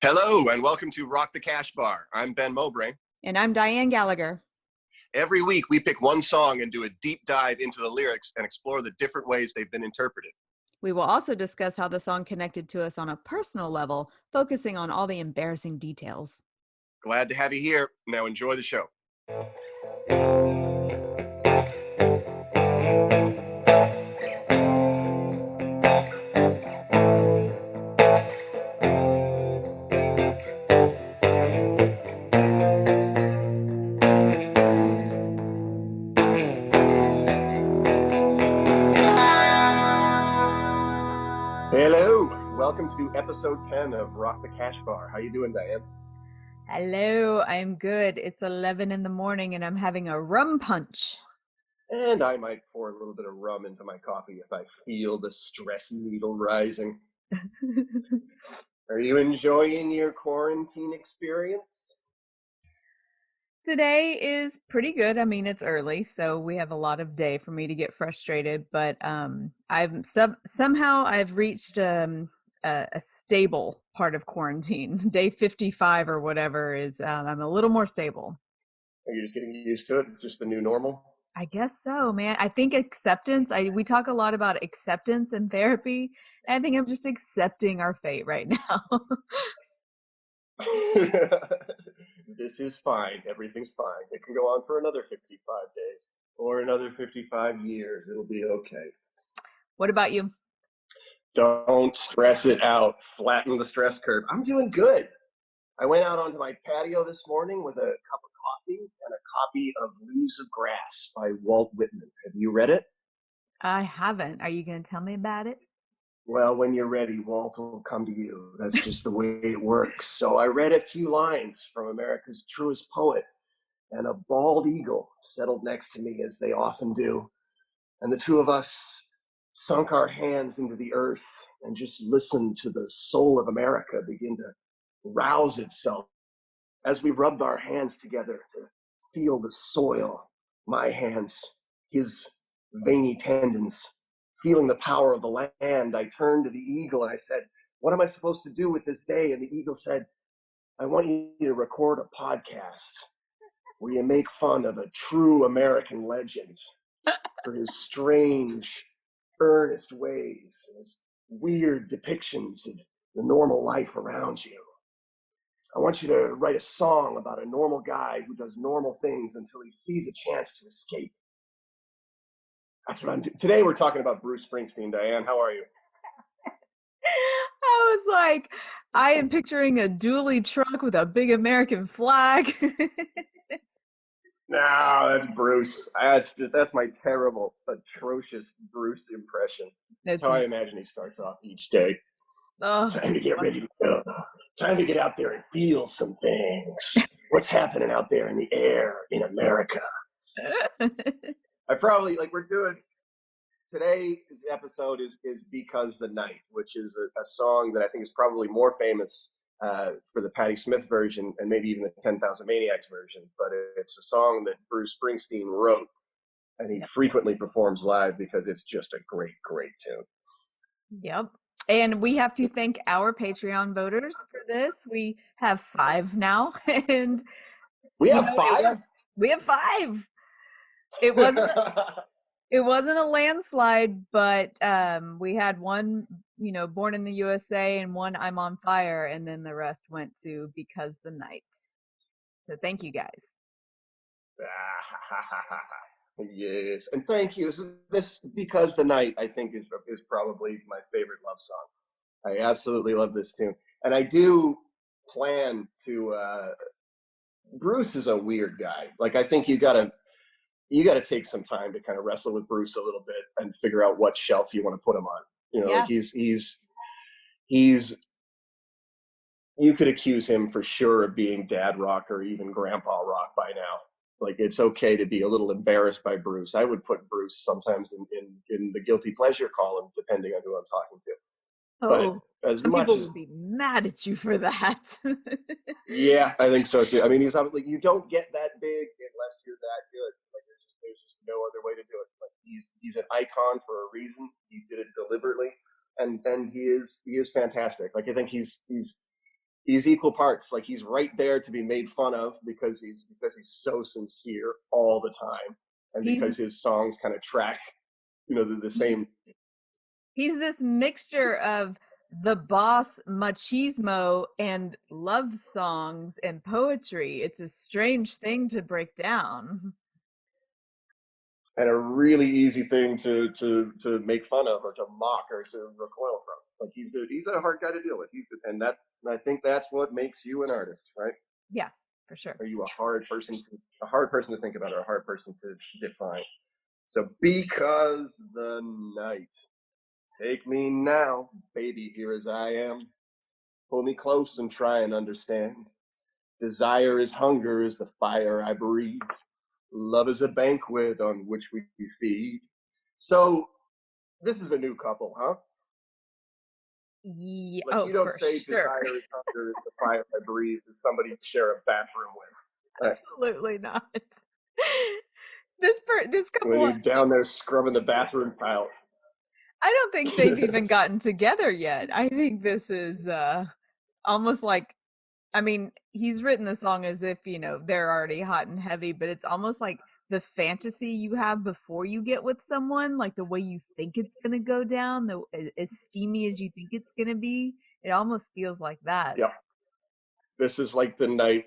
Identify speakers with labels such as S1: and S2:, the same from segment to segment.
S1: Hello, and welcome to Rock the Cash Bar. I'm Ben Mowbray.
S2: And I'm Dianne Gallagher.
S1: Every week, we pick one song and do a deep dive into the lyrics and explore the different ways they've been interpreted.
S2: We will also discuss how the song connected to us on a personal level, focusing on all the embarrassing details.
S1: Glad to have you here. Now enjoy the show. Hello, welcome to episode 10 of Rock the Cash Bar. How you doing, Dianne?
S2: Hello, I'm good. It's 11 in the morning and I'm having a rum punch.
S1: And I might pour a little bit of rum into my coffee if I feel the stress needle rising. Are you enjoying your quarantine experience?
S2: Today is pretty good. I mean, it's early, so we have a lot of day for me to get frustrated, but somehow I've reached a stable part of quarantine. Day 55 or whatever is I'm a little more stable.
S1: Are you just getting used to it? It's just the new normal?
S2: I guess so, man. I think acceptance, we talk a lot about acceptance in therapy. I think I'm just accepting our fate right now.
S1: This is fine. Everything's fine. It can go on for another 55 days or another 55 years. It'll be okay.
S2: What about you?
S1: Don't stress it out. Flatten the stress curve. I'm doing good. I went out onto my patio this morning with a cup of coffee and a copy of Leaves of Grass by Walt Whitman. Have you read it?
S2: I haven't. Are you going to tell me about it?
S1: Well, when you're ready, Walt will come to you. That's just the way it works. So I read a few lines from America's truest poet, and a bald eagle settled next to me, as they often do. And the two of us sunk our hands into the earth and just listened to the soul of America begin to rouse itself as we rubbed our hands together to feel the soil, my hands, his veiny tendons. Feeling the power of the land, I turned to the eagle and I said, "What am I supposed to do with this day?" And the eagle said, "I want you to record a podcast where you make fun of a true American legend for his strange, earnest ways, his weird depictions of the normal life around you. I want you to write a song about a normal guy who does normal things until he sees a chance to escape." That's what I'm doing. Today we're talking about Bruce Springsteen. Dianne, how are you?
S2: I was like, I am picturing a dually truck with a big American flag.
S1: No, that's Bruce. That's my terrible, atrocious Bruce impression. That's how I imagine he starts off each day.
S2: Oh,
S1: time to get ready to go. Time to get out there and feel some things. What's happening out there in the air in America? I probably, we're doing, today's episode is Because the Night, which is a song that I think is probably more famous for the Patti Smith version and maybe even the 10,000 Maniacs version, but it's a song that Bruce Springsteen wrote, and he frequently performs live because it's just a great, great tune.
S2: Yep. And we have to thank our Patreon voters for this. We have 5 now, and
S1: we have 5.
S2: We have 5. It wasn't a landslide, but we had one, Born in the USA, and one I'm on Fire, and then the rest went to Because the Night. So thank you guys.
S1: Yes, and thank you. This Because the Night, I think, is probably my favorite love song. I absolutely love this tune, and I do plan to. Bruce is a weird guy. I think you gotta take some time to kind of wrestle with Bruce a little bit and figure out what shelf you want to put him on. He's. You could accuse him for sure of being dad rock or even grandpa rock by now. It's okay to be a little embarrassed by Bruce. I would put Bruce sometimes in the guilty pleasure column, depending on who I'm talking to.
S2: Oh, but some people would be mad at you for that.
S1: Yeah, I think so too. I mean, he's obviously, you don't get that big unless you're that good. There's just no other way to do it. He's an icon for a reason. He did it deliberately, and he is fantastic. I think he's he's equal parts. Like he's right there to be made fun of because he's so sincere all the time, and
S2: He's
S1: because his songs kind of track, the same.
S2: he's this mixture of the boss machismo and love songs and poetry. It's a strange thing to break down.
S1: And a really easy thing to make fun of or to mock or to recoil from. Like he's a hard guy to deal with. And that I think that's what makes you an artist, right?
S2: Yeah, for sure.
S1: Are you a hard person to think about or a hard person to define? So because the night, take me now, baby, here as I am. Pull me close and try and understand. Desire is hunger, is the fire I breathe. Love is a banquet on which we feed. So this is a new couple, huh?
S2: Yeah,
S1: Like
S2: oh,
S1: you don't
S2: for
S1: say
S2: sure.
S1: desire is hunger is the fire I breathe as somebody to share a bathroom with. Right.
S2: Absolutely not. This
S1: When
S2: couple,
S1: you're down there scrubbing the bathroom tiles.
S2: I don't think they've even gotten together yet. I think this is almost like, I mean, he's written the song as if, they're already hot and heavy, but it's almost like the fantasy you have before you get with someone, like the way you think it's going to go down, as steamy as you think it's going to be. It almost feels like that.
S1: Yeah. This is like the night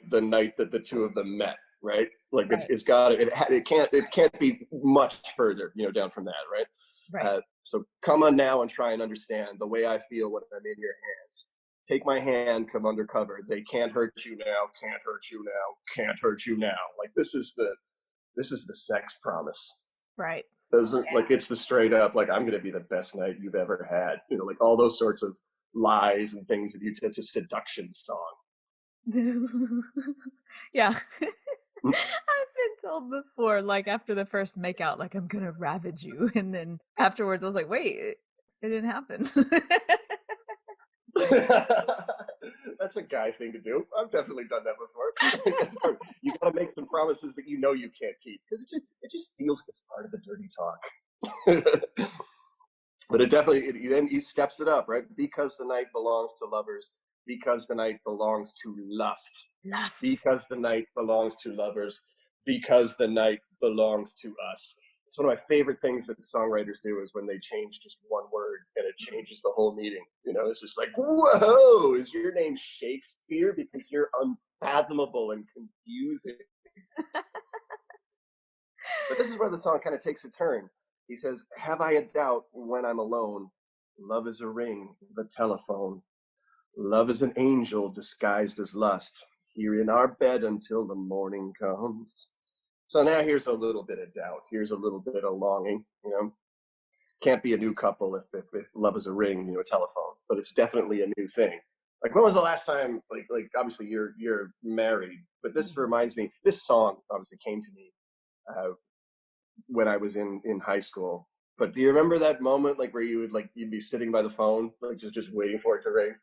S1: that the two of them met, right? Like
S2: Right.
S1: it can't be much further, down from that, right?
S2: Right.
S1: So come on now and try and understand the way I feel when I'm in your hands. Take my hand, come undercover. They can't hurt you now, can't hurt you now, can't hurt you now. Like this is the sex promise.
S2: Right.
S1: Doesn't like it's the straight up like I'm gonna be the best night you've ever had. Like all those sorts of lies and things that it's a seduction song.
S2: Yeah. I've been told before, like after the first makeout, like I'm gonna ravage you, and then afterwards, I was like, wait, it didn't happen.
S1: That's a guy thing to do. I've definitely done that before. You got to make some promises that you know you can't keep because it just feels it's part of the dirty talk. But it definitely then he steps it up, right? Because the night belongs to lovers, because the night belongs to lust,
S2: Lust.
S1: because the night belongs to lovers, because the night belongs to us. It's one of my favorite things that songwriters do is when they change just one word and it changes the whole meaning. It's just like, whoa, is your name Shakespeare? Because you're unfathomable and confusing. But this is where the song kind of takes a turn. He says, have I a doubt when I'm alone? Love is a ring, the telephone. Love is an angel disguised as lust, here in our bed until the morning comes. So now here's a little bit of doubt. Here's a little bit of longing. Can't be a new couple if love is a ring, a telephone. But it's definitely a new thing. Like when was the last time? Like obviously you're married, but this reminds me. This song obviously came to me when I was in high school. But do you remember that moment like where you'd be sitting by the phone, like just waiting for it to ring?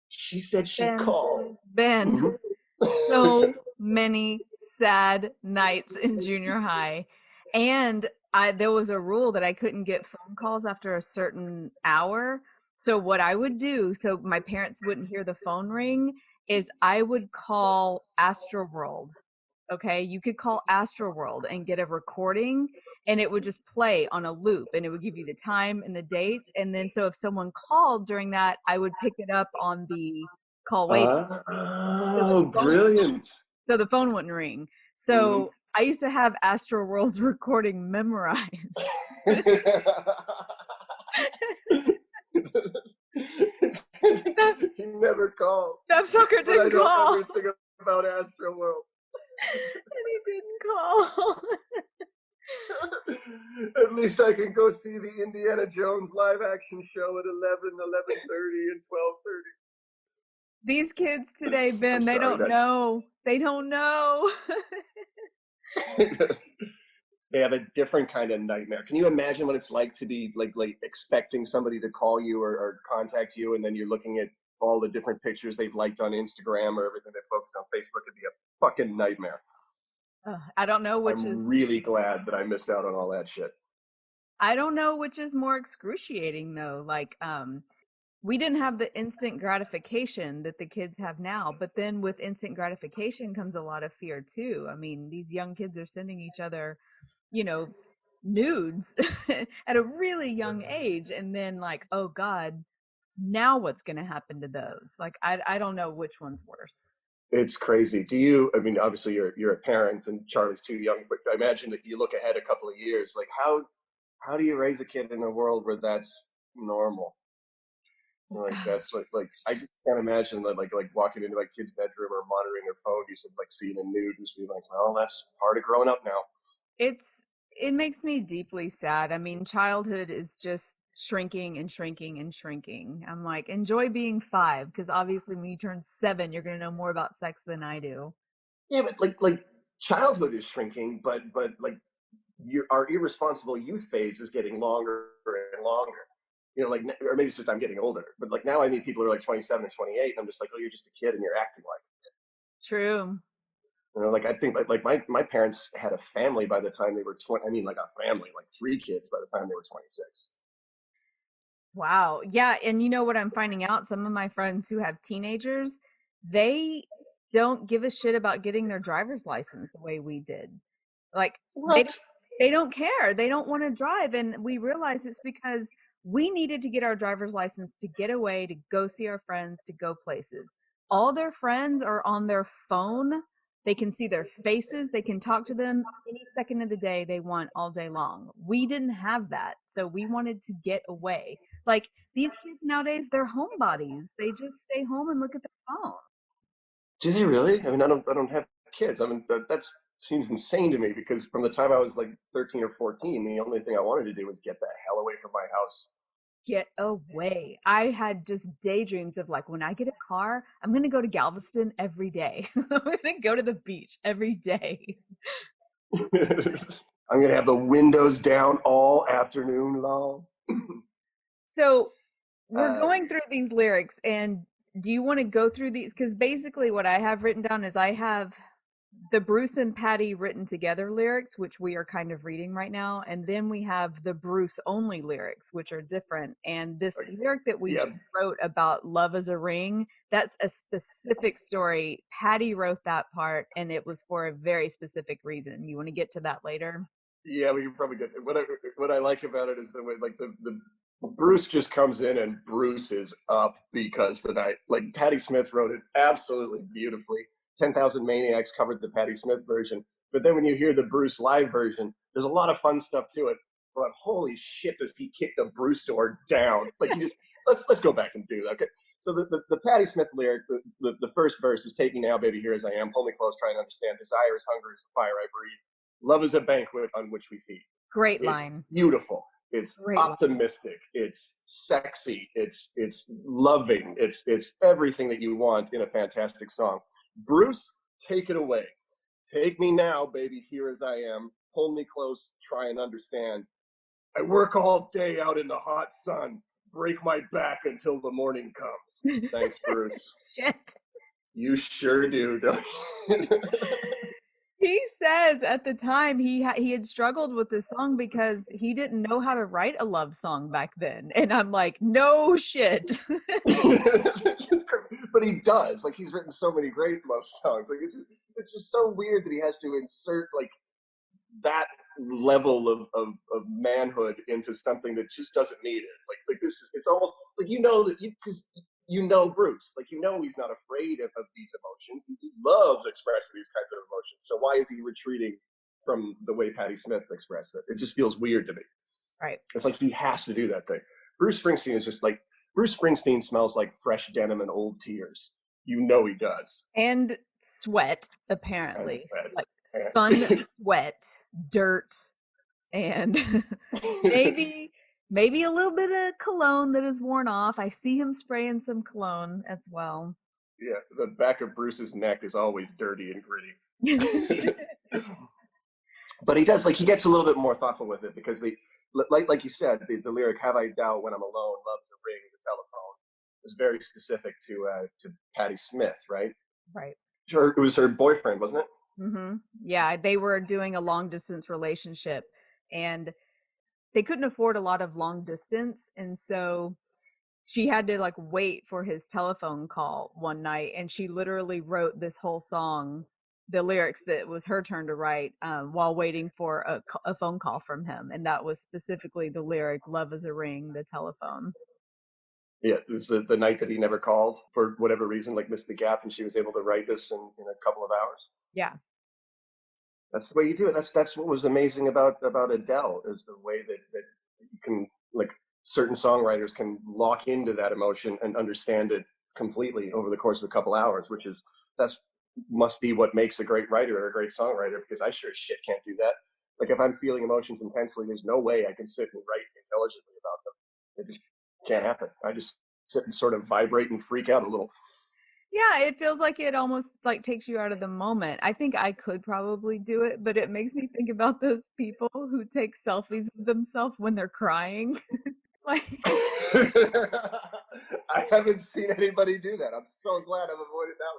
S1: She said she'd
S2: Ben,
S1: call.
S2: Ben,
S1: Mhm.
S2: so many sad nights in junior high. And there was a rule that I couldn't get phone calls after a certain hour. So what I would do, so my parents wouldn't hear the phone ring, is I would call Astroworld. Okay, you could call Astroworld and get a recording, and it would just play on a loop, and it would give you the time and the dates. And then so if someone called during that, I would pick it up on the call waiting. So the
S1: Oh,
S2: phone
S1: brilliant.
S2: so the phone wouldn't ring.
S1: Mhm.
S2: So I used to have Astroworld's recording memorized. that
S1: He never called,
S2: that fucker
S1: but I
S2: didn't
S1: know
S2: call.
S1: everything about Astro World.
S2: And he didn't call.
S1: At least I can go see the Indiana Jones live action show at 11:30, and 12:30.
S2: These kids today,
S1: I'm
S2: Ben, they
S1: sorry,
S2: don't
S1: that's
S2: know. They don't know.
S1: they have a different kind of nightmare. Can you imagine what it's like to be like expecting somebody to call you or contact you, and then you're looking at all the different pictures they've liked on Instagram or everything they focus on Facebook? It'd be a fucking nightmare.
S2: I don't know which
S1: I'm
S2: is
S1: really glad that I missed out on all that shit.
S2: I don't know which is more excruciating though. Like we didn't have the instant gratification that the kids have now. But then with instant gratification comes a lot of fear too. I mean, these young kids are sending each other, you know, nudes at a really young age. And then like, oh God, now what's going to happen to those? Like, I don't know which one's worse.
S1: It's crazy. Do you? I mean, obviously you're a parent, and Charlie's too young, but I imagine that you look ahead a couple of years. Like, how do you raise a kid in a world where that's normal? Like that's like I just can't imagine that like walking into my kid's bedroom or monitoring their phone. You said like seeing a nude and just being like, well, that's part of growing up now.
S2: It's it makes me deeply sad. I mean, childhood is just shrinking and shrinking and shrinking. I'm like, enjoy being 5 because obviously when you turn 7, you're going to know more about sex than I do.
S1: Yeah, but like childhood is shrinking, but like our irresponsible youth phase is getting longer and longer. You know, like, or maybe it's just I'm getting older, but like now I meet people who are like 27 and 28, and I'm just like, oh, you're just a kid and you're acting like,
S2: True.
S1: you know, like I think like my parents had a family by the time they were 20. I mean, like a family, like 3 kids by the time they were 26.
S2: Wow. Yeah, and you know what I'm finding out? Some of my friends who have teenagers, they don't give a shit about getting their driver's license the way we did. Like
S1: What?
S2: they don't care. They don't want to drive, and we realize it's because we needed to get our driver's license to get away, to go see our friends, to go places. All their friends are on their phone. They can see their faces, they can talk to them any second of the day they want all day long. We didn't have that, so we wanted to get away. Like these kids nowadays, they're homebodies. They just stay home and look at their phone.
S1: Do they really? I mean, I don't have kids. I mean, that seems insane to me because from the time I was like 13 or 14, the only thing I wanted to do was get the hell away from my house.
S2: Get away. I had just daydreams of like when I get a car, I'm gonna go to Galveston every day. I'm gonna go to the beach every day.
S1: I'm gonna have the windows down all afternoon long.
S2: So we're
S1: Um,
S2: going through these lyrics, and do you want to go through these? Because basically, what I have written down is I have the Bruce and Patti written together lyrics, which we are kind of reading right now, and then we have the Bruce only lyrics, which are different. And this lyric that we
S1: yeah,
S2: just wrote about love as a ring, that's a specific story. Patti wrote that part, and it was for a very specific reason. You want to get to that later?
S1: yeah, we can probably get what I like about it is the way like the Bruce just comes in and Bruce is up because the night like Patti Smith wrote it absolutely beautifully. 10,000 Maniacs covered the Patti Smith version, but then when you hear the Bruce live version, there's a lot of fun stuff to it. But holy shit, does he kick the Bruce door down? Like you just let's go back and do that. Okay. So the Patti Smith lyric, the first verse is "Take me now, baby, here as I am. Hold me close, try and understand. Desire is hunger, is the fire I breathe. Love is a banquet on which we feed."
S2: Great
S1: It's
S2: line.
S1: beautiful. It's
S2: Great line.
S1: optimistic. It's sexy. It's loving. It's everything that you want in a fantastic song. Bruce, take it away. Take me now, baby, here as I am. Hold me close, try and understand. I work all day out in the hot sun. Break my back until the morning comes. Thanks, Bruce.
S2: Shit.
S1: You sure do, don't you?
S2: He says at the time he had struggled with this song because he didn't know how to write a love song back then. And I'm like, no shit.
S1: But he does. Like he's written so many great love songs. Like it's just so weird that he has to insert like that level of manhood into something that just doesn't need it. Like this is it's almost like you know that you because you know Bruce, like you know he's not afraid of these emotions. He loves expressing these kinds of emotions. So why is he retreating from the way Patti Smith expressed it? It just feels weird to me.
S2: Right.
S1: It's like he has to do that thing. Bruce Springsteen is just like Bruce Springsteen smells like fresh denim and old tears. You know he does.
S2: And sweat,
S1: As
S2: apparently. Like sun
S1: that.
S2: sweat, dirt, and maybe maybe a little bit of cologne that is worn off. I see him spraying some cologne as well.
S1: Yeah, the back of Bruce's neck is always dirty and gritty. But he does like he gets a little bit more thoughtful with it because the like you said the lyric "Have I doubt when I'm alone, love to ring the telephone" was very specific to Patti Smith, right?
S2: Right.
S1: Sure, it was her boyfriend, wasn't it?
S2: Yeah, they were doing a long distance relationship, and they couldn't afford a lot of long distance, and so she had to like wait for his telephone call one night, and she literally wrote this whole song, the lyrics that was her turn to write, while waiting for a phone call from him, and that was specifically the lyric "Love is a ring," the telephone.
S1: Yeah, it was the night that he never called for whatever reason, like missed the gap, and she was able to write this in a couple of hours.
S2: Yeah.
S1: That's the way you do it. That's what was amazing about Adele, is the way that you can, like, certain songwriters can lock into that emotion and understand it completely over the course of a couple hours, which is that's must be what makes a great writer or a great songwriter, because I sure as shit can't do that. Like, if I'm feeling emotions intensely, there's no way I can sit and write intelligently about them. It just can't happen. I just sit and sort of vibrate and freak out a little.
S2: Yeah, it feels like it almost like takes you out of the moment. I think I could probably do it, but it makes me think about those people who take selfies of themselves when they're crying. Like
S1: I haven't seen anybody do that. I'm so glad I've avoided that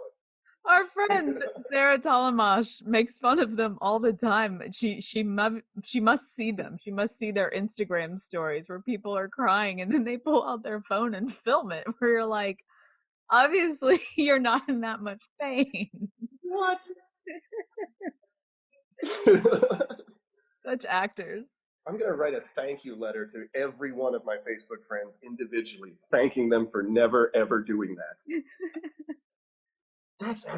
S2: our friend
S1: one.
S2: Sarah Talamash makes fun of them all the time. She must see them. She must see their Instagram stories where people are crying and then they pull out their phone and film it. Where you're like, obviously you're not in that much pain.
S1: What?
S2: Such actors.
S1: I'm going to write a thank you letter to every one of my Facebook friends individually, thanking them for never, ever doing that.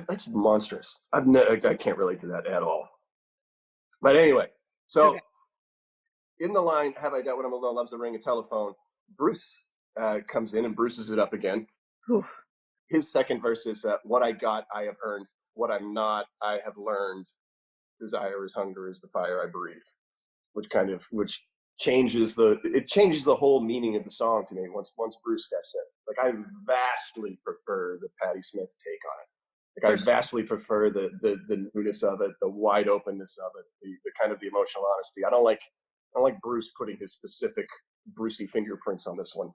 S1: That's monstrous. I can't relate to that at all. But anyway, so
S2: Okay.
S1: in the line, "Have I Doubt When I'm Alone Loves a Ring a Telephone," Bruce comes in and bruises it up again.
S2: Oof.
S1: His second verse is, "What I got, I have earned. What I'm not, I have learned. Desire is hunger is the fire I breathe," which changes the whole meaning of the song to me once Bruce steps in. Like, I vastly prefer the Patti Smith take on it. Like,
S2: For
S1: I
S2: sure.
S1: vastly prefer the newness of it, the wide openness of it, the kind of the emotional honesty. I don't like Bruce putting his specific Brucey fingerprints on this one.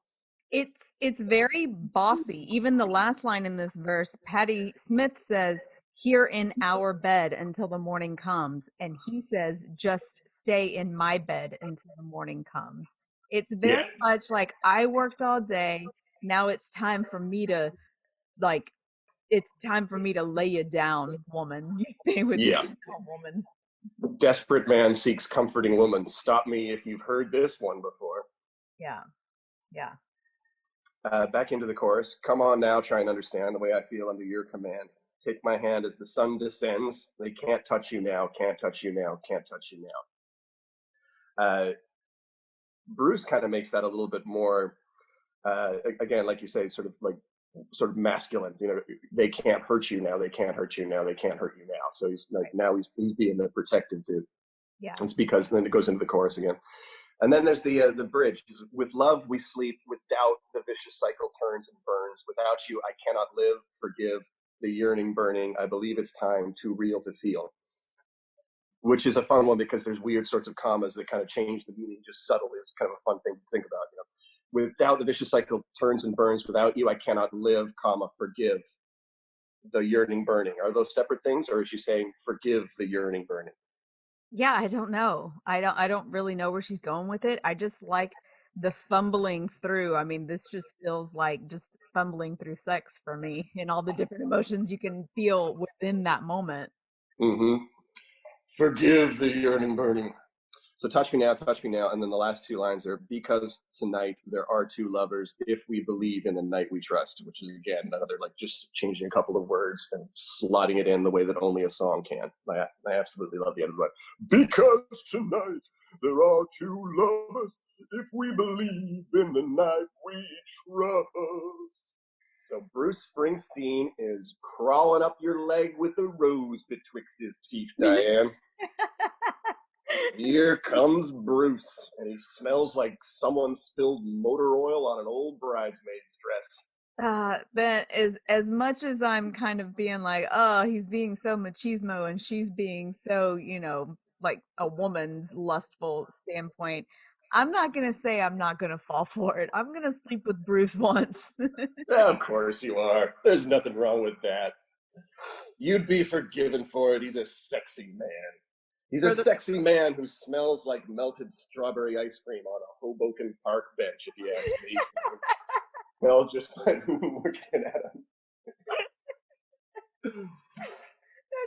S2: It's very bossy. Even the last line in this verse, Patti Smith says, "Here in our bed until the morning comes," and he says, "Just stay in my bed until the morning comes." It's
S1: Yeah,
S2: very much like, I worked all day. Now it's time for me to like it's time for me to lay you down, woman. You stay with me
S1: yeah.
S2: now, woman.
S1: Desperate man seeks comforting woman. Stop me if you've heard this one before.
S2: Yeah. Yeah.
S1: Back into the chorus. "Come on now, try and understand the way I feel under your command. Take my hand as the sun descends. They can't touch you now, can't touch you now, can't touch you now." Bruce kind of makes that a little bit more, again, like you say, sort of masculine. They can't hurt you now, they can't hurt you now, they can't hurt you now. So he's like,
S2: Right.
S1: now he's being the protective dude.
S2: Yeah.
S1: It's because then it goes into the chorus again. And then there's the bridge. "With love we sleep, with doubt the vicious cycle turns and burns. Without you I cannot live, forgive the yearning burning. I believe it's time too real to feel," which is a fun one because there's weird sorts of commas that kind of change the meaning just subtly. It's kind of a fun thing to think about. "With doubt the vicious cycle turns and burns. Without you I cannot live, comma, forgive the yearning burning." Are those separate things, or is she saying forgive the yearning burning?
S2: Yeah, I don't know. I don't really know where she's going with it. I just like the fumbling through. I mean, this just feels like just fumbling through sex for me and all the different emotions you can feel within that moment.
S1: Mm-hmm. Forgive the yearning burning. So, touch me now, and then the last two lines are, "Because tonight there are two lovers, if we believe in the night we trust," which is again another, like, just changing a couple of words and slotting it in the way that only a song can. I absolutely love the end of it. "Because tonight there are two lovers, if we believe in the night we trust." So Bruce Springsteen is crawling up your leg with a rose betwixt his teeth, Diane. Here comes Bruce, and he smells like someone spilled motor oil on an old bridesmaid's dress.
S2: But as much as I'm kind of being like, oh, he's being so machismo and she's being so, like a woman's lustful standpoint, I'm not gonna say I'm not gonna fall for it. I'm gonna sleep with Bruce once.
S1: Of course you are. There's nothing wrong with that. You'd be forgiven for it. He's a sexy man. He's a
S2: For the
S1: sexy man who smells like melted strawberry ice cream on a Hoboken Park bench, if you ask me. Well, just by looking at him.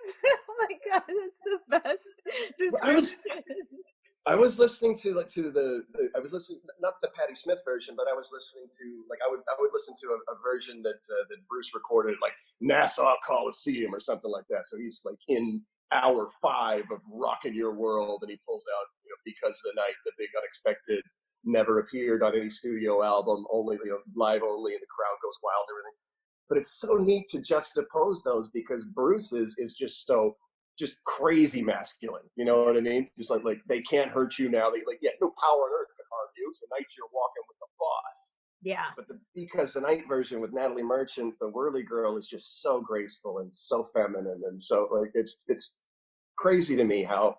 S2: Oh my god, that's the best
S1: I was
S2: description.
S1: I was listening to I was listening, not the Patti Smith version, but I was listening to, like, I would listen to a version that Bruce recorded, like Nassau Coliseum or something like that. So he's like in hour 5 of Rockin' Your World, and he pulls out, Because of the Night, the big unexpected, never appeared on any studio album, only, live only, and the crowd goes wild, everything. But it's so neat to juxtapose those, because Bruce is just crazy masculine. You know what I mean? Just like they can't hurt you now. They like, yeah, no power on earth can harm you. Tonight you're walking with the boss.
S2: Yeah.
S1: But the Because the Night version with Natalie Merchant, the Whirly Girl, is just so graceful and so feminine, and so like it's crazy to me how,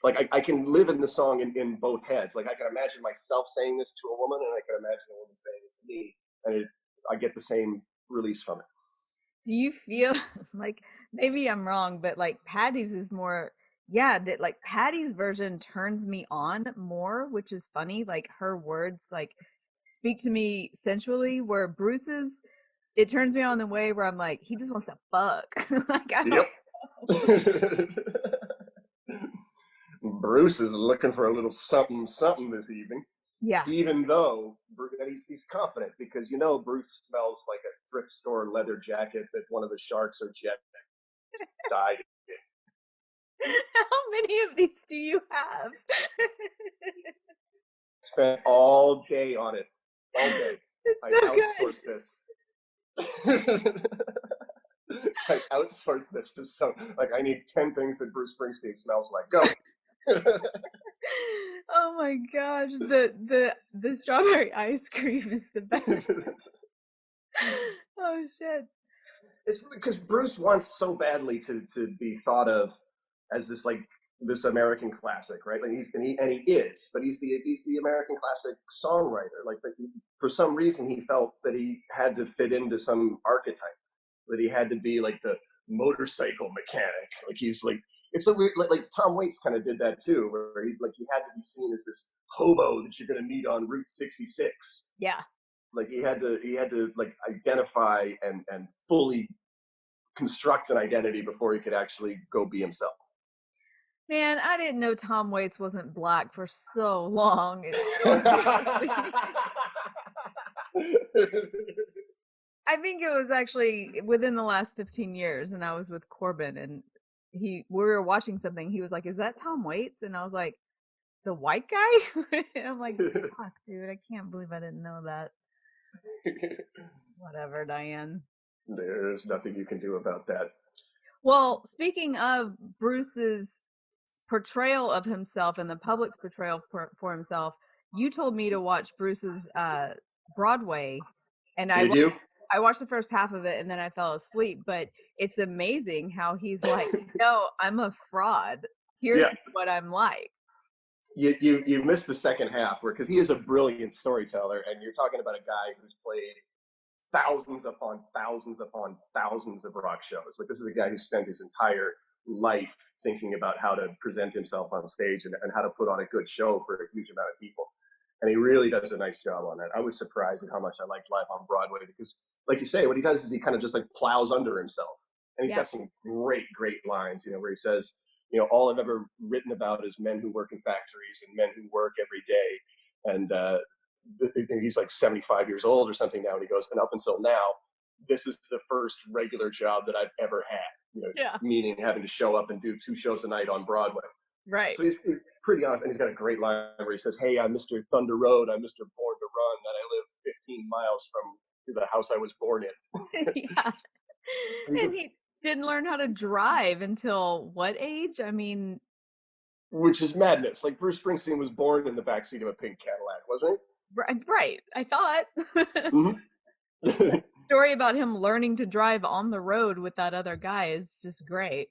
S1: like, I can live in the song in both heads. Like, I can imagine myself saying this to a woman, and I can imagine a woman saying it to me, and I get the same release from it.
S2: Do you feel like, maybe I'm wrong, but like Patty's is more, yeah, that like Patty's version turns me on more, which is funny. Like her words like speak to me sensually, where Bruce's, it turns me on the way where I'm like, he just wants to fuck. Like I don't
S1: Yep. Bruce is looking for a little something something this evening,
S2: yeah.
S1: even though, and he's confident, because Bruce smells like a thrift store leather jacket that one of the sharks or jets died in.
S2: How many of these do you have?
S1: Spent all day on it, all day.
S2: It's
S1: I
S2: so good.
S1: outsourced this. I outsourced this to some, like, I need 10 things that Bruce Springsteen smells like. Go.
S2: Oh my gosh, the strawberry ice cream is the best. Oh shit.
S1: It's because Bruce wants so badly to be thought of as this American classic, right? Like he is, but he's the American classic songwriter. Like, for some reason, he felt that he had to fit into some archetype, that he had to be like the motorcycle mechanic. Like, he's like, it's a weird, like Tom Waits kind of did that too, where he had to be seen as this hobo that you're going to meet on Route 66.
S2: Yeah.
S1: Like, he had to like identify and fully construct an identity before he could actually go be himself.
S2: Man, I didn't know Tom Waits wasn't black for so long. It still kills me. I think it was actually within the last 15 years, and I was with Corbin, and we were watching something. He was like, "Is that Tom Waits?" And I was like, "The white guy?" And I'm like, "Fuck, dude, I can't believe I didn't know that." Whatever, Diane.
S1: There's nothing you can do about that.
S2: Well, speaking of Bruce's portrayal of himself and the public's portrayal for himself, you told me to watch Bruce's Broadway, and
S1: Did you?
S2: I watched the first half of it and then I fell asleep. But it's amazing how he's like, "No, I'm a fraud. Here's
S1: Yeah.
S2: what I'm like."
S1: You missed the second half, where, because he is a brilliant storyteller, and you're talking about a guy who's played thousands upon thousands upon thousands of rock shows. Like, this is a guy who spent his entire life thinking about how to present himself on stage, and how to put on a good show for a huge amount of people. And he really does a nice job on that. I was surprised at how much I liked Live on Broadway, because, like you say, what he does is he kind of just like plows under himself. And he's
S2: Yeah.
S1: got some great lines, where he says, all I've ever written about is men who work in factories and men who work every day. And he's like 75 years old or something now. And he goes, and up until now, this is the first regular job that I've ever had,
S2: Yeah.
S1: meaning having to show up and do 2 shows a night on Broadway.
S2: Right.
S1: So he's pretty honest, and he's got a great line where he says, "Hey, I'm Mr. Thunder Road. I'm Mr. Born to Run, and I live 15 miles from the house I was born in."
S2: Yeah. And he didn't learn how to drive until what age? I mean,
S1: Which is madness. Like, Bruce Springsteen was born in the backseat of a pink Cadillac, wasn't
S2: right. I thought.
S1: he? Mm-hmm.
S2: Story about him learning to drive on the road with that other guy is just great.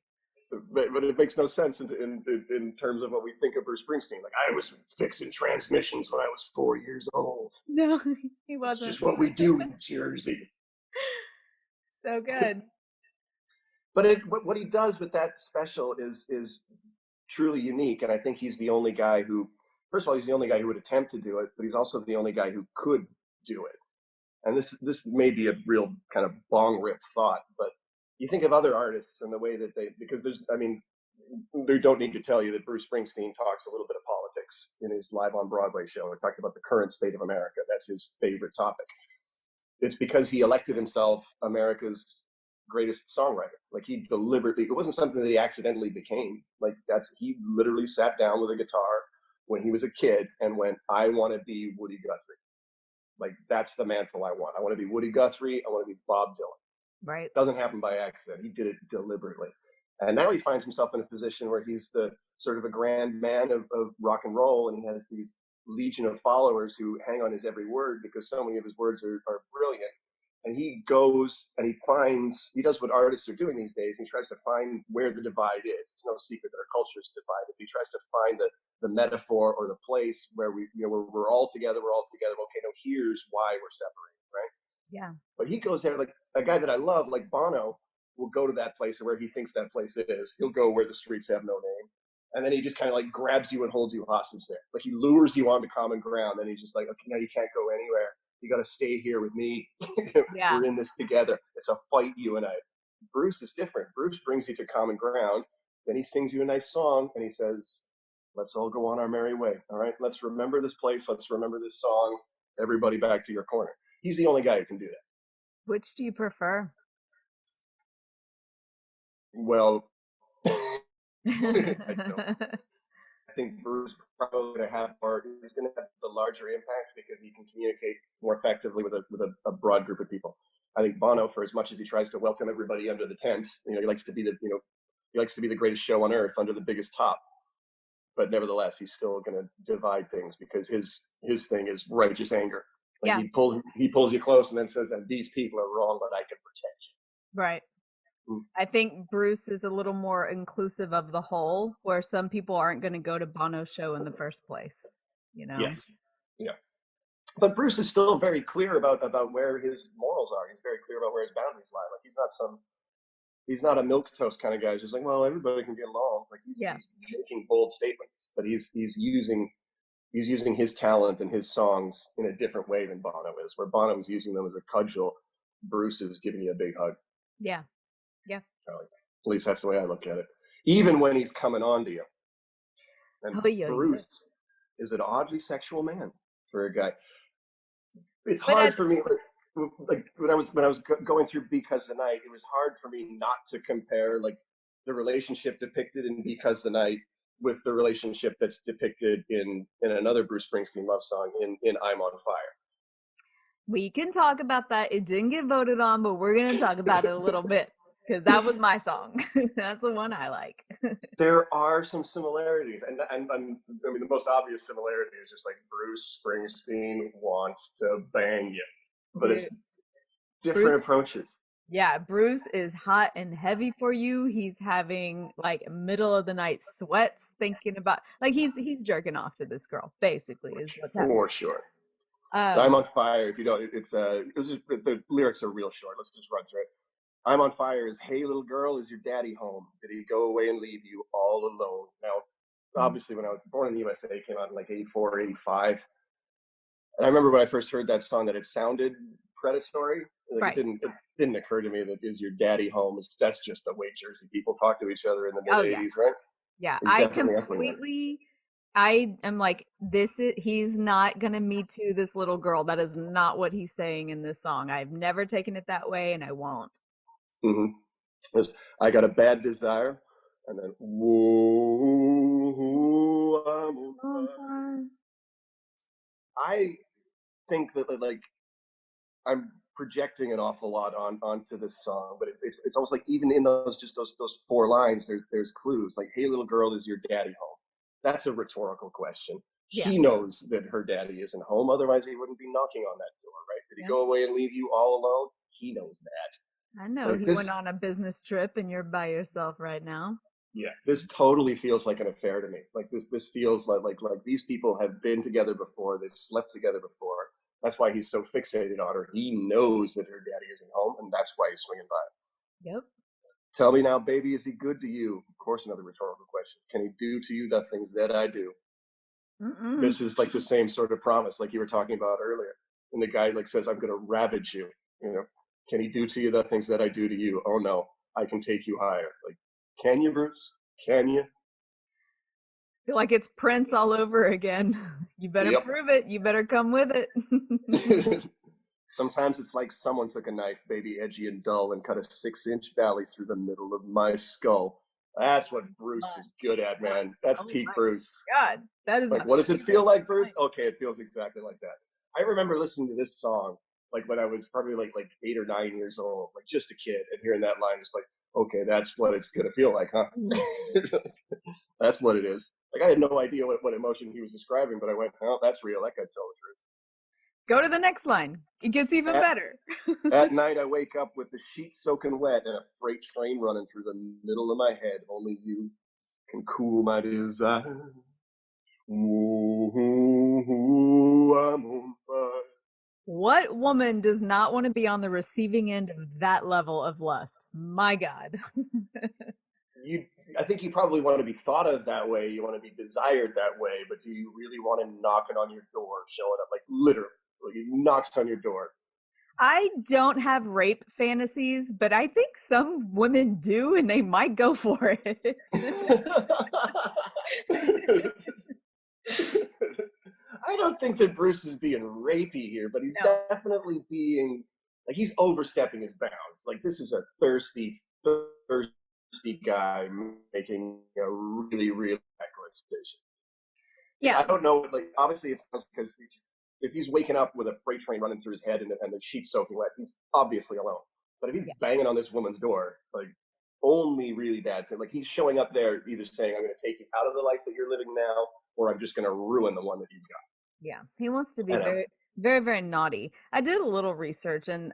S1: But it makes no sense in terms of what we think of Bruce Springsteen. Like, I was fixing transmissions when I was 4 years old.
S2: No, he
S1: It's
S2: wasn't.
S1: just what we do in Jersey.
S2: So good.
S1: But what he does with that special is truly unique, and I think he's the only guy who, first of all, he's the only guy who would attempt to do it, but he's also the only guy who could do it. And this may be a real kind of bong rip thought, but you think of other artists and the way that because they don't need to tell you that Bruce Springsteen talks a little bit of politics in his Live on Broadway show. He talks about the current state of America. That's his favorite topic. It's because he elected himself America's greatest songwriter. Like, he deliberately, it wasn't something that he accidentally became. Like, he literally sat down with a guitar when he was a kid and went, I want to be Woody Guthrie. Like, that's the mantle I want. I want to be Woody Guthrie. I want to be Bob Dylan.
S2: Right.
S1: It doesn't happen by accident. He did it deliberately. And now he finds himself in a position where he's the sort of a grand man of rock and roll, and he has these legion of followers who hang on his every word because so many of his words are brilliant. And he goes and he does what artists are doing these days. He tries to find where the divide is. It's no secret that our culture is divided. He tries to find the metaphor or the place where we're all together. Okay, no, here's why we're separated, right?
S2: Yeah.
S1: But he goes there, like a guy that I love, like Bono, will go to that place or where he thinks that place is. He'll go where the streets have no name. And then he just kind of like grabs you and holds you hostage there. Like, he lures you onto common ground. And he's just like, okay, now you can't go anywhere. You got to stay here with me.
S2: Yeah.
S1: We're in this together. It's a fight, you and I. Bruce is different. Bruce brings you to common ground. Then he sings you a nice song and he says, let's all go on our merry way. All right, let's remember this place. Let's remember this song. Everybody back to your corner. He's the only guy who can do that.
S2: Which do you prefer?
S1: Well, I think Bruce probably going to have he's going to have the larger impact because he can communicate more effectively with a broad group of people. I think Bono, for as much as he tries to welcome everybody under the tent, he likes to be the greatest show on earth under the biggest top. But nevertheless, he's still going to divide things because his thing is righteous anger. Like,
S2: yeah.
S1: He pulls you close and then says, and these people are wrong, but I can protect you.
S2: Right. I think Bruce is a little more inclusive of the whole, where some people aren't going to go to Bono's show in the first place,
S1: Yes. Yeah. But Bruce is still very clear about where his morals are. He's very clear about where his boundaries lie. Like, he's not a milquetoast kind of guy. He's just like, well, everybody can get along. Like, he's making bold statements, but he's using his talent and his songs in a different way than Bono is. Where Bono is using them as a cudgel, Bruce is giving you a big hug.
S2: Yeah. Yeah.
S1: At least that's the way I look at it. Even when he's coming on to you. And Bruce is an oddly sexual man for a guy. It's hard for me. Like when I was going through Because the Night, it was hard for me not to compare like the relationship depicted in Because the Night with the relationship that's depicted in another Bruce Springsteen love song in I'm on Fire.
S2: We can talk about that. It didn't get voted on, but we're going to talk about it a little bit because that was my song. That's the one I like.
S1: There are some similarities, and I mean the most obvious similarity is just like Bruce Springsteen wants to bang you, but it's different approaches.
S2: Yeah, Bruce is hot and heavy for you. He's having like middle of the night sweats thinking about like he's jerking off to this girl, basically, is what's happening.
S1: For sure. I'm on Fire. If you don't, the lyrics are real short. Let's just run through it. I'm on Fire is, hey little girl, is your daddy home? Did he go away and leave you all alone? Now, obviously, when I was born in the USA, it came out in like 84, 85. And I remember when I first heard that song that it sounded predatory. Like,
S2: right.
S1: It didn't occur to me that is your daddy home. That's just the way Jersey people talk to each other in the mid 80s, right?
S2: Yeah, I am like, he's not gonna Me Too this little girl. That is not what he's saying in this song. I've never taken it that way, and I won't.
S1: Mm-hmm. I got a bad desire, and then whoa, I'm on fire. I think that like I'm projecting an awful lot onto this song, but it's almost like even in those four lines, there's clues. Like, hey little girl, is your daddy home? That's a rhetorical question. Yeah. He knows that her daddy isn't home, otherwise he wouldn't be knocking on that door, right? Did he go away and leave you all alone? He knows that.
S2: I know. Like, he went on a business trip and you're by yourself right now.
S1: Yeah, this totally feels like an affair to me. Like this feels like these people have been together before. They've slept together before. That's why he's so fixated on her. He knows that her daddy isn't home, and that's why he's swinging by.
S2: Yep.
S1: Tell me now, baby, is he good to you? Of course, another rhetorical question. Can he do to you the things that I do? Mm-mm. This is like the same sort of promise like you were talking about earlier. And the guy like says, I'm gonna ravage you. You know, can he do to you the things that I do to you? Oh no, I can take you higher. Like, can you, Bruce? Can you?
S2: Feel like it's Prince all over again. You better
S1: Yep.
S2: prove it. You better come with it.
S1: Sometimes it's like someone took a knife, baby, edgy and dull, and cut a 6-inch valley through the middle of my skull. That's what Bruce is good at, man. That's
S2: Oh
S1: peak
S2: my
S1: Bruce.
S2: God, that is
S1: Like,
S2: not
S1: what does it feel like, Bruce?
S2: right.
S1: Okay, it feels exactly like that. I remember listening to this song like when I was probably like 8 or 9 years old, like just a kid, and hearing that line, just like, okay, that's what it's gonna feel like, huh? That's what it is. Like I had no idea what emotion he was describing, but I went, oh, that's real. That guy's telling
S2: Go to the next line. It gets
S1: the
S2: even
S1: truth.
S2: better.
S1: At night, I wake up with the sheets soaking wet and a freight train running through the middle of my head. Only you can cool my desire. Ooh, I'm on fire.
S2: What woman does not want to be on the receiving end of that level of lust? My God.
S1: You, I think you probably want to be thought of that way. You want to be desired that way, but do you really want him knocking on your door, showing up like literally? Like he knocks on your door.
S2: I don't have rape fantasies, but I think some women do, and they might go for it.
S1: I don't think that Bruce is being rapey here, but he's
S2: No.
S1: definitely being like he's overstepping his bounds. Like this is a thirsty guy making a really, really reckless decision.
S2: Yeah.
S1: I don't know. Like obviously, it's because if he's waking up with a freight train running through his head and the sheets soaking wet, he's obviously alone. But if he's
S2: Yeah.
S1: banging on this woman's door, like only really bad thing. Like he's showing up there either saying, "I'm going to take you out of the life that you're living now," or "I'm just going to ruin the one that you've got."
S2: Yeah. He wants to be
S1: And
S2: very, very, very naughty. I did a little research and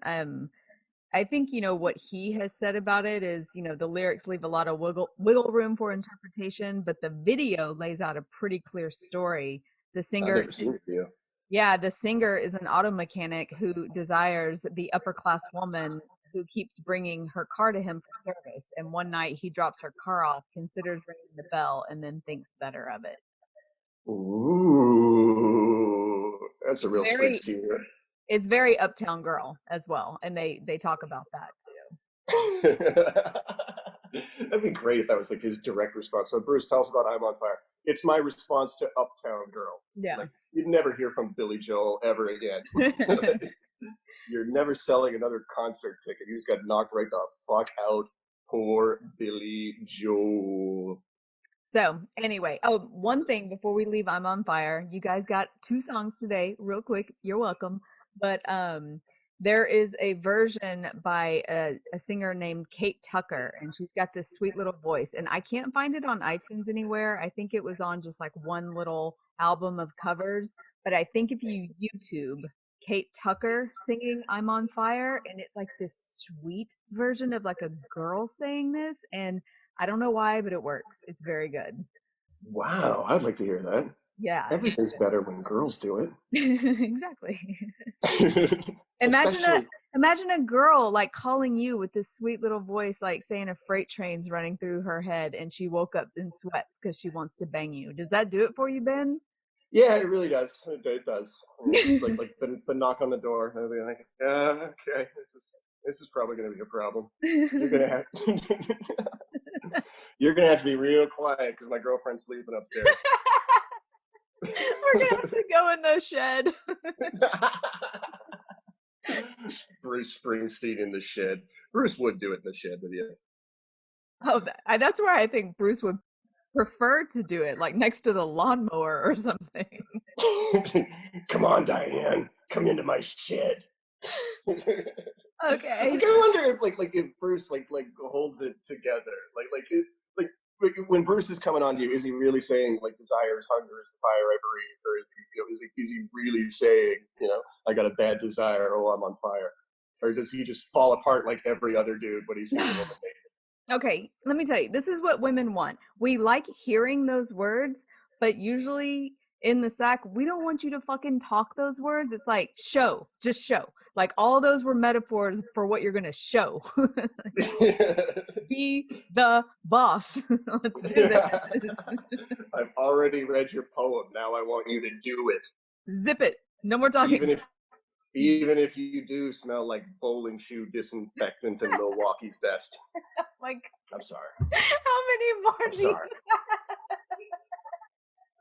S2: I think, what he has said about it is, the lyrics leave a lot of wiggle room for interpretation, but the video lays out a pretty clear story. The
S1: I've
S2: singer
S1: never seen the video.
S2: Yeah, the singer is an auto mechanic who desires the upper class woman who keeps bringing her car to him for service. And one night he drops her car off, considers ringing the bell, and then thinks better of it.
S1: Ooh, that's a
S2: It's
S1: real
S2: very,
S1: Springsteen.
S2: it's very Uptown Girl as well, and they talk about that too.
S1: That'd be great if that was like his direct response. So Bruce, tell us about "I'm on Fire." It's my response to "Uptown Girl."
S2: Yeah.
S1: Like you'd never hear from Billy Joel ever again. You're never selling another concert ticket. You just got knocked right the fuck out. Poor Billy Joel.
S2: So anyway, oh, one thing before we leave, I'm on fire. You guys got two songs today, real quick. You're welcome. But there is a version by a singer named Kate Tucker, and she's got this sweet little voice. And I can't find it on iTunes anywhere. I think it was on just like one little album of covers. But I think if you YouTube Kate Tucker singing "I'm on Fire," and it's like this sweet version of like a girl saying this, and I don't know why, but it works. It's very good.
S1: Wow, I'd like to hear that.
S2: Yeah,
S1: Everything's better when girls do
S2: exactly.
S1: it.
S2: Imagine a
S1: Especially,
S2: imagine a girl like calling you with this sweet little voice, like saying a freight train's running through her head, and she woke up in sweats because she wants to bang you. Does that do it for you, Ben?
S1: yeah, it really does. It does. And just like the knock on the door. I'll be like, okay, this is probably going to be a problem. You're gonna have you're gonna have to be real quiet because my girlfriend's sleeping upstairs.
S2: We're gonna have to go in the shed.
S1: Bruce Springsteen in the shed. Bruce would do it in the shed with you.
S2: Oh, that's where I think Bruce would prefer to do it, like next to the lawnmower or something.
S1: Come on, Dianne, come into my shed.
S2: Okay.
S1: Like I wonder if like if Bruce like holds it together, like when Bruce is coming on to you, is he really saying like desire is hunger is the fire I breathe, or is he really saying I got a bad desire, oh I'm on fire, or does he just fall apart like every other dude when he sees a woman naked?
S2: Okay, let me tell you, this is what women want. We like hearing those words, but usually in the sack, we don't want you to fucking talk those words. It's like, show, just show. Like all those were metaphors for what you're going to show. Be the boss. Let's do this.
S1: I've already read your poem. Now I want you to do it.
S2: Zip it. No more talking.
S1: Even Even if you do smell like bowling shoe disinfectant and Milwaukee's best.
S2: Like,
S1: I'm sorry.
S2: how many more
S1: I'm
S2: do you
S1: sorry.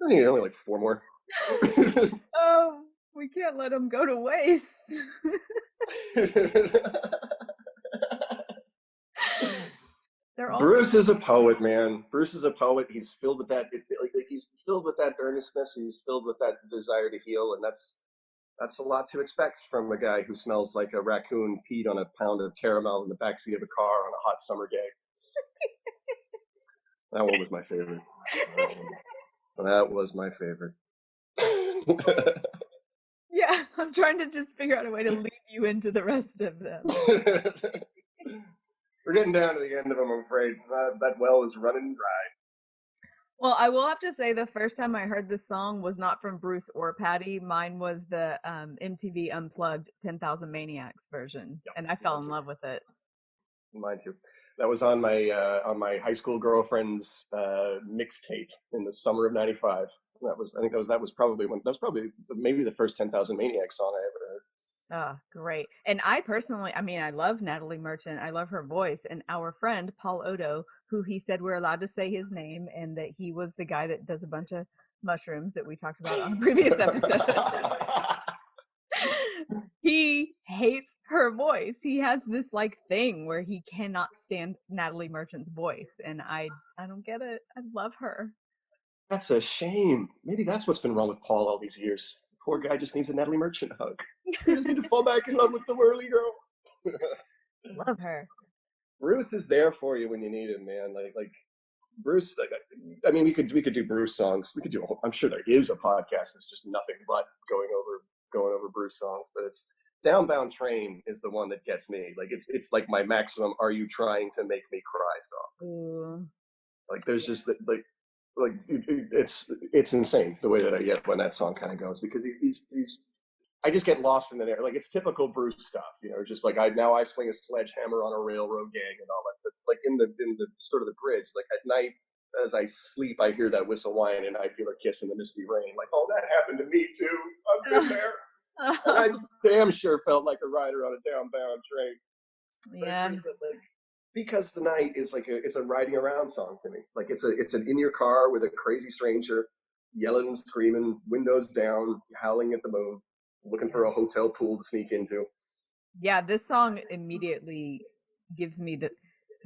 S1: I think only like 4 more.
S2: Oh, we can't let them go to waste. They're all
S1: Bruce is a poet, man. Bruce is a poet. He's filled with that. He's filled with that earnestness. He's filled with that desire to heal, and that's a lot to expect from a guy who smells like a raccoon peed on a pound of caramel in the backseat of a car on a hot summer day. That one was my favorite. That was my favorite.
S2: Yeah, I'm trying to just figure out a way to lead you into the rest of them.
S1: We're getting down to the end of them, I'm afraid. That well is running dry.
S2: Well, I will have to say the first time I heard this song was not from Bruce or Patti. Mine was the MTV Unplugged 10,000 Maniacs version,
S1: Yep,
S2: and I fell in love with it.
S1: Mine too. That was on my high school girlfriend's mixtape in the summer of '95. That was probably maybe the first 10,000 Maniacs song I ever heard.
S2: Oh, great. And I personally, I mean, I love Natalie Merchant. I love her voice. And our friend, Paul Odo, who he said we're allowed to say his name and that he was the guy that does a bunch of mushrooms that we talked about on a previous episode. He hates her voice. He has this like thing where he cannot stand Natalie Merchant's voice. And I don't get it. I love her.
S1: That's a shame. Maybe that's what's been wrong with Paul all these years. Poor guy just needs a Natalie Merchant hug. He just need to fall back in love with the whirly girl.
S2: Love her.
S1: Bruce is there for you when you need him, man. Like Bruce. I mean, we could do Bruce songs. We could do. I'm sure there is a podcast that's just nothing but going over Bruce songs. But it's Downbound Train is the one that gets me. Like it's like my maximum. Are you trying to make me cry song?
S2: Ooh.
S1: Like there's just it's insane the way that I get when that song kind of goes, because he's I just get lost in the air. Like it's typical Bruce stuff, just like I swing a sledgehammer on a railroad gang and all that. But like in the sort of the bridge, like at night as I sleep, I hear that whistle whine and I feel a kiss in the misty rain. Like, oh, that happened to me too. I've been there, and I damn sure felt like a rider on a downbound train.
S2: Yeah.
S1: Because the night is it's a riding around song to me. Like it's an in your car with a crazy stranger, yelling, screaming, windows down, howling at the moon, looking for a hotel pool to sneak into.
S2: Yeah, this song immediately gives me the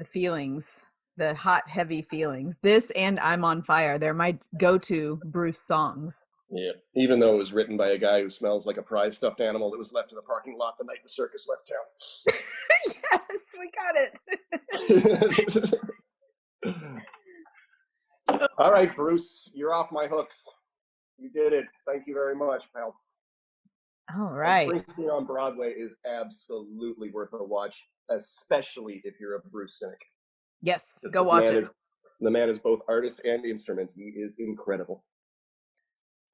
S2: feelings, the hot, heavy feelings. This and I'm on Fire. They're my go-to Bruce songs.
S1: Yeah, even though it was written by a guy who smells like a prize stuffed animal that was left in the parking lot the night the circus left town.
S2: Yes, we got it.
S1: All right, Bruce, you're off my hooks. You did it. Thank you very much, pal.
S2: All right.
S1: Springsteen on Broadway is absolutely worth a watch, especially if you're a Bruce cynic.
S2: Yes, go watch it.
S1: The man is both artist and instrument. He is incredible.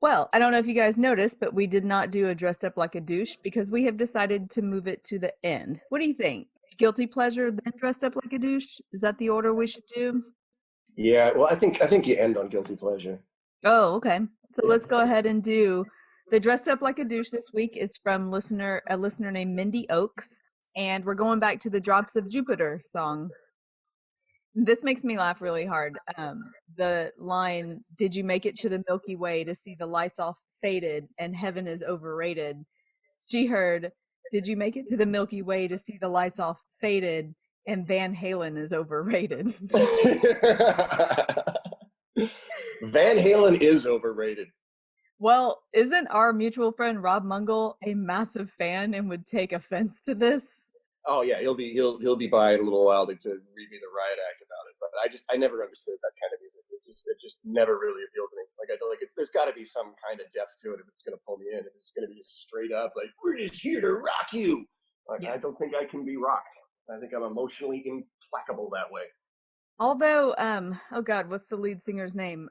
S2: Well, I don't know if you guys noticed, but we did not do a dressed up like a douche because we have decided to move it to the end. What do you think? Guilty pleasure, then dressed up like a douche? Is that the order we should do?
S1: Yeah, well, I think you end on guilty pleasure.
S2: Oh, okay. So let's go ahead and do the dressed up like a douche this week is from a listener named Mindy Oakes, and we're going back to the Drops of Jupiter song. This makes me laugh really hard. The line, "Did you make it to the Milky Way to see the lights all faded and heaven is overrated?" She heard, "Did you make it to the Milky Way to see the lights all faded and Van Halen is overrated?"
S1: Van Halen is overrated.
S2: Well, isn't our mutual friend Rob Mungle a massive fan and would take offense to this?
S1: Oh yeah, he'll be by in a little while to read me the riot act about it. But I never understood that kind of music. It just never really appealed to me. There's got to be some kind of depth to it if it's going to pull me in. If it's going to be straight up like we're just here to rock you. Yeah. I don't think I can be rocked. I think I'm emotionally implacable that way.
S2: Although, oh God, what's the lead singer's name?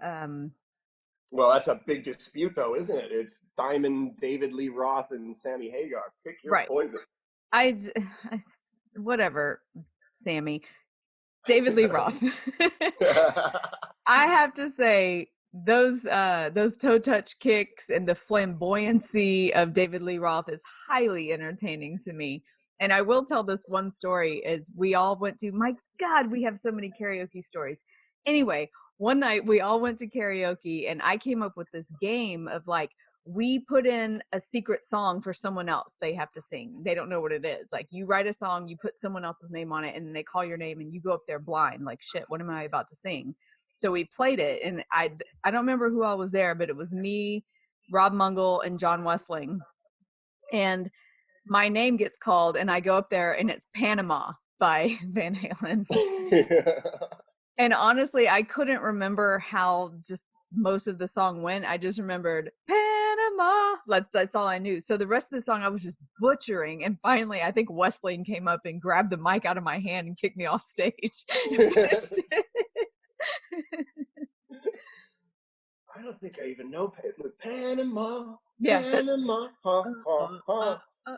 S1: Well, that's a big dispute, though, isn't it? It's Diamond, David Lee Roth, and Sammy Hagar. Pick your poison.
S2: Whatever, Sammy. David Lee Roth. I have to say, those toe touch kicks and the flamboyancy of David Lee Roth is highly entertaining to me. And I will tell this one story as we all went to, my God, we have so many karaoke stories. Anyway, one night we all went to karaoke and I came up with this game of like, we put in a secret song for someone else they have to sing. They don't know what it is. Like you write a song, you put someone else's name on it, and then they call your name and you go up there blind, like shit, what am I about to sing? So we played it, and I don't remember who all was there, but it was me, Rob Mungle, and John Wessling. And my name gets called, and I go up there, and it's Panama by Van Halen. And honestly, I couldn't remember how just most of the song went. I just remembered Panama. That's all I knew. So the rest of the song I was just butchering. And finally, I think Wessling came up and grabbed the mic out of my hand and kicked me off stage and finished it.
S1: I don't think I even know Panama.
S2: Yeah.
S1: Panama.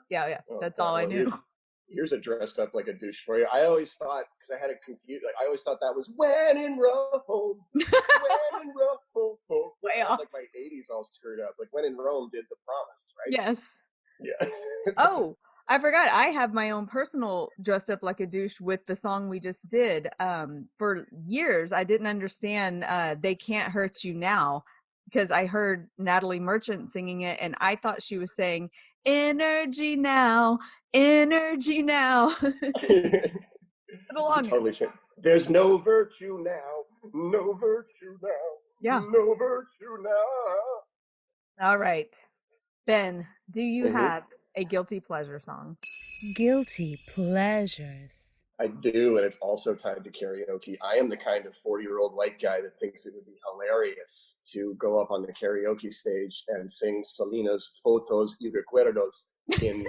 S2: Yeah. That's all I knew.
S1: Here's a dressed up like a douche for you. I always thought, because I had it confused, like I always thought that was when in Rome. When in Rome.
S2: Way off.
S1: Like my 80s all screwed up. Like when in Rome did the promise, right?
S2: Yes.
S1: Yeah.
S2: Oh, I forgot. I have my own personal dressed up like a douche with the song we just did. For years, I didn't understand They Can't Hurt You Now because I heard Natalie Merchant singing it and I thought she was saying, energy now, energy now.
S1: Totally changed. There's no virtue now, no virtue now.
S2: Yeah.
S1: No virtue now.
S2: All right. Ben, do you have a guilty pleasure song?
S3: Guilty pleasures.
S1: I do, and it's also tied to karaoke. I am the kind of 40-year-old white guy that thinks it would be hilarious to go up on the karaoke stage and sing Selena's Fotos y recuerdos in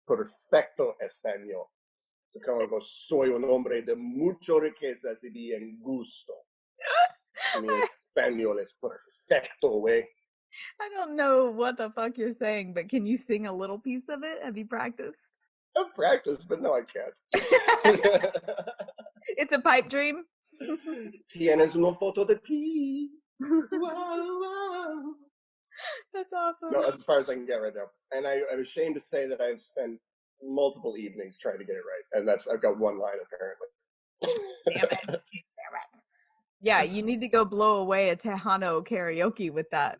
S1: perfecto español. So kind of go, soy un hombre de mucho riqueza y bien gusto. Mi español es perfecto, way.
S2: I don't know what the fuck you're saying, but can you sing a little piece of it? Have you practiced?
S1: I've practiced, but no, I can't.
S2: It's a pipe dream.
S1: Tienes una foto de ti. Wow.
S2: That's awesome.
S1: No, that's as far as I can get right now. And I'm ashamed to say that I've spent multiple evenings trying to get it right. And I've got one line apparently.
S2: Damn it. Yeah, you need to go blow away a Tejano karaoke with that.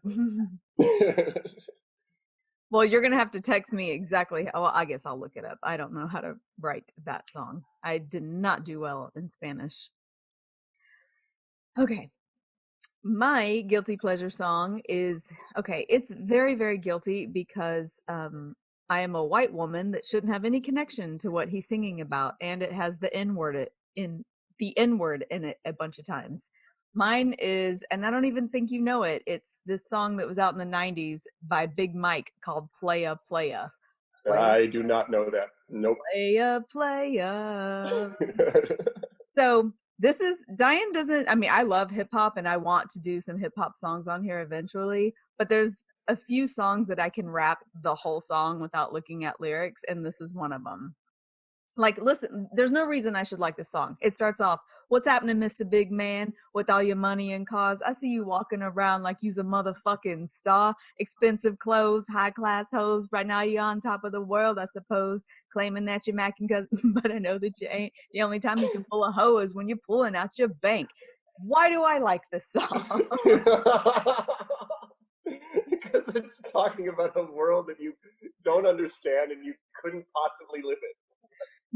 S2: Well, you're going to have to text me exactly. Well, I guess I'll look it up. I don't know how to write that song. I did not do well in Spanish. Okay. My guilty pleasure song is, okay, it's very, very guilty because I am a white woman that shouldn't have any connection to what he's singing about. And it has the N-word in it a bunch of times. Mine is, and I don't even think you know it, it's this song that was out in the 90s by Big Mike called Playa, Playa.
S1: I do not know that. Nope.
S2: Playa, Playa. So this is, Dianne doesn't, I mean, I love hip hop and I want to do some hip hop songs on here eventually, but there's a few songs that I can rap the whole song without looking at lyrics, and this is one of them. Like, listen, there's no reason I should like this song. It starts off, what's happening, Mr. Big Man, with all your money and cars? I see you walking around like you's a motherfucking star. Expensive clothes, high-class hoes. Right now you're on top of the world, I suppose. Claiming that you're macking, but I know that you ain't. The only time you can pull a hoe is when you're pulling out your bank. Why do I like this song?
S1: Because it's talking about a world that you don't understand and you couldn't possibly live in.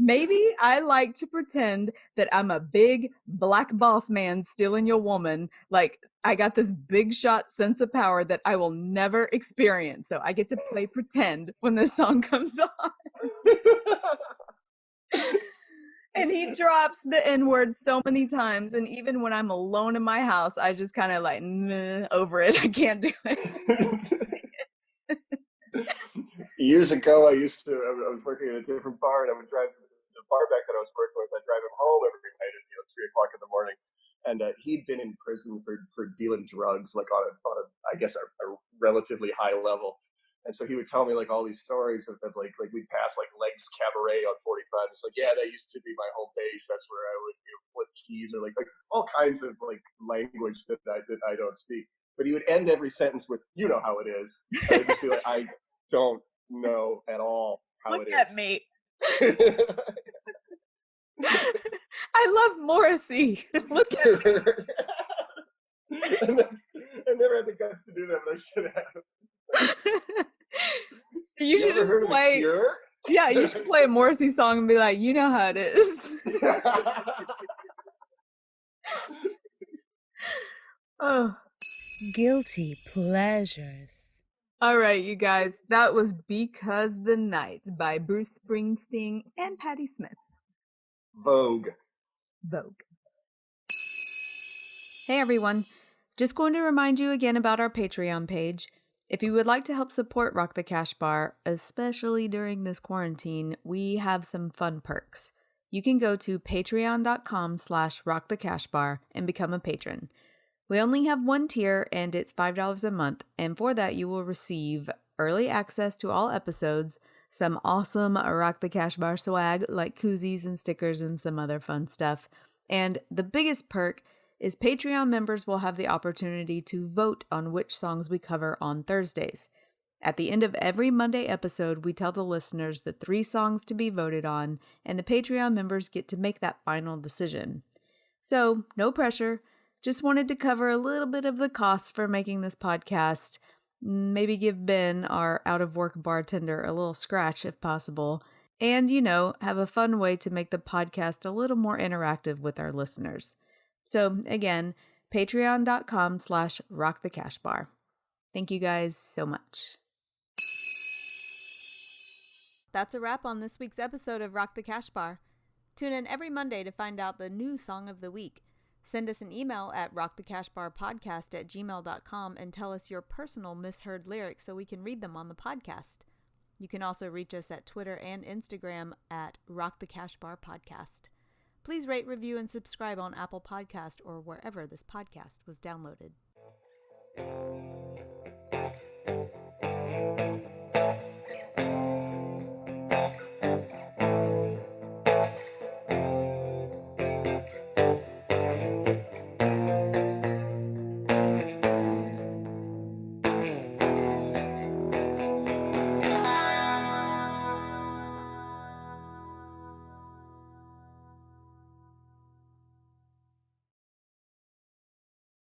S2: Maybe I like to pretend that I'm a big black boss man stealing your woman. Like, I got this big shot sense of power that I will never experience. So I get to play pretend when this song comes on. And he drops the N-word so many times. And even when I'm alone in my house, I just kind of like, over it. I can't do it.
S1: Years ago, I was working at a different bar, and I would drive the bar back that I was working with. I'd drive him home every night at 3:00 in the morning, and he'd been in prison for dealing drugs, like on a I guess a relatively high level. And so he would tell me like all these stories of like we'd pass like Legs Cabaret on 45. It's like, yeah, that used to be my home base. That's where I would flip keys, or like all kinds of like language that I don't speak. But he would end every sentence with, you know how it is. And I'd just be like, I don't know at all how
S2: Look
S1: it
S2: at
S1: is.
S2: me. I love Morrissey. Look at me.
S1: And I never had the guts to do that, but I should have.
S2: You should
S1: ever
S2: just
S1: heard of The
S2: play.
S1: Cure?
S2: Yeah, you should play a Morrissey song and be like, you know how it is. Oh.
S3: Guilty pleasures.
S2: All right, you guys. That was Because the Night by Bruce Springsteen and Patti Smith.
S1: Vogue.
S2: Hey everyone. Just going to remind you again about our Patreon page. If you would like to help support Rock the Cash Bar, especially during this quarantine, we have some fun perks. You can go to patreon.com/rockthecashbar and become a patron. We only have one tier and it's $5 a month, and for that you will receive early access to all episodes, some awesome Rock the Cash Bar swag like koozies and stickers and some other fun stuff. And the biggest perk is Patreon members will have the opportunity to vote on which songs we cover on Thursdays. At the end of every Monday episode, we tell the listeners the 3 songs to be voted on, and the Patreon members get to make that final decision. So, no pressure. Just wanted to cover a little bit of the costs for making this podcast. Maybe give Ben, our out-of-work bartender, a little scratch if possible. And, have a fun way to make the podcast a little more interactive with our listeners. So, again, patreon.com/rockthecashbar. Thank you guys so much. That's a wrap on this week's episode of Rock the Cash Bar. Tune in every Monday to find out the new song of the week. Send us an email at rockthecashbarpodcast@gmail.com and tell us your personal misheard lyrics so we can read them on the podcast. You can also reach us at Twitter and Instagram at rockthecashbarpodcast. Please rate, review, and subscribe on Apple Podcast or wherever this podcast was downloaded.